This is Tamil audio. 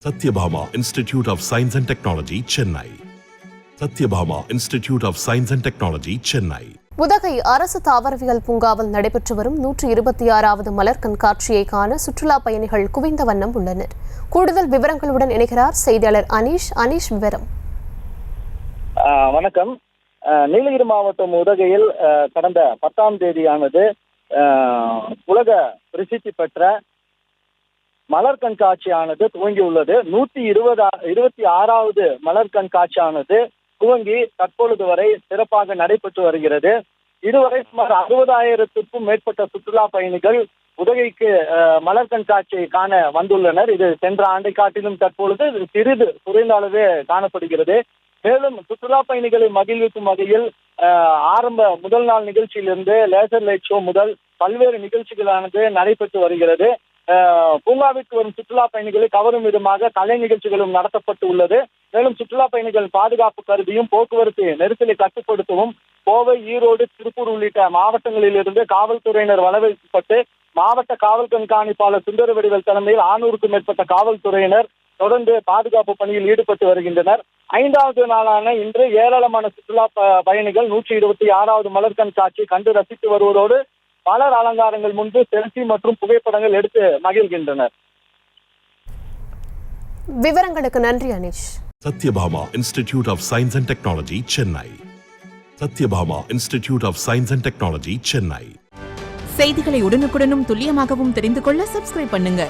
Satyabhama Institute of Science and Technology, Chennai. Satyabhama Institute of Science and Technology, Chennai. Udhagai அரசு தாவரவியல் பூங்காவில் நடைபெற்று வரும் 126வது மலர் கண்காட்சியை காண சுற்றுலா பயணிகள் குவிந்த வண்ணம் உள்ளனர். கூடுதல் விவரங்களுடன் இணைகிறார் செய்தியாளர் அனீஷ் விவரம். வணக்கம். நீலகிரி மாவட்டம் உதகையில் கடந்த 10ஆம் தேதியானது உலக பிரசித்தி பெற்ற மலர் கண்காட்சியானது துவங்கியுள்ளது. 126வது மலர் கண்காட்சியானது துவங்கி தற்பொழுது வரை சிறப்பாக நடைபெற்று வருகிறது. இதுவரை சுமார் 60,000க்கும் மேற்பட்ட சுற்றுலா பயணிகள் உதகைக்கு மலர் கண்காட்சியை காண வந்துள்ளனர். இது சென்ற ஆண்டை காட்டிலும் தற்பொழுது சிறிது குறைந்த அளவே காணப்படுகிறது. மேலும் சுற்றுலா பயணிகளை மகிழ்விக்கும் வகையில் ஆரம்ப முதல் நாள் நிகழ்ச்சியிலிருந்து லேசர் லைட் ஷோ முதல் பல்வேறு நிகழ்ச்சிகளானது நடைபெற்று வருகிறது. பூங்காவிற்கு வரும் சுற்றுலா பயணிகளை கவரும் விதமாக கலை நிகழ்ச்சிகளும் நடத்தப்பட்டு உள்ளது. மேலும் சுற்றுலா பயணிகள் பாதுகாப்பு கருதியும் போக்குவரத்து நெரிசலை கட்டுப்படுத்தவும் கோவை, ஈரோடு, திருப்பூர் உள்ளிட்ட மாவட்டங்களில் இருந்து காவல்துறையினர் வரவேற்கப்பட்டு மாவட்ட காவல் கண்காணிப்பாளர் சுந்தரவடிவேல் தலைமையில் 600க்கும் மேற்பட்ட காவல்துறையினர் தொடர்ந்து பாதுகாப்பு பணியில் ஈடுபட்டு வருகின்றனர். 5வது நாளான இன்று ஏராளமான சுற்றுலா பயணிகள் 126வது மலர் கண்காட்சியை கண்டு ரசித்து வருவதோடு மலர் அலங்காரங்கள் முன்பு செல்ஃபி மற்றும் புகைப்படங்கள் எடுத்து மகிழ்கின்றனர். விவரங்களுக்கு நன்றி Anish. Satyabhama Institute of Science and Technology, Chennai. Satyabhama Institute of Science and Technology, Chennai. செய்திகளை உடனுக்குடனும் துல்லியமாகவும் தெரிந்து கொள்ள சப்ஸ்கிரைப் பண்ணுங்க.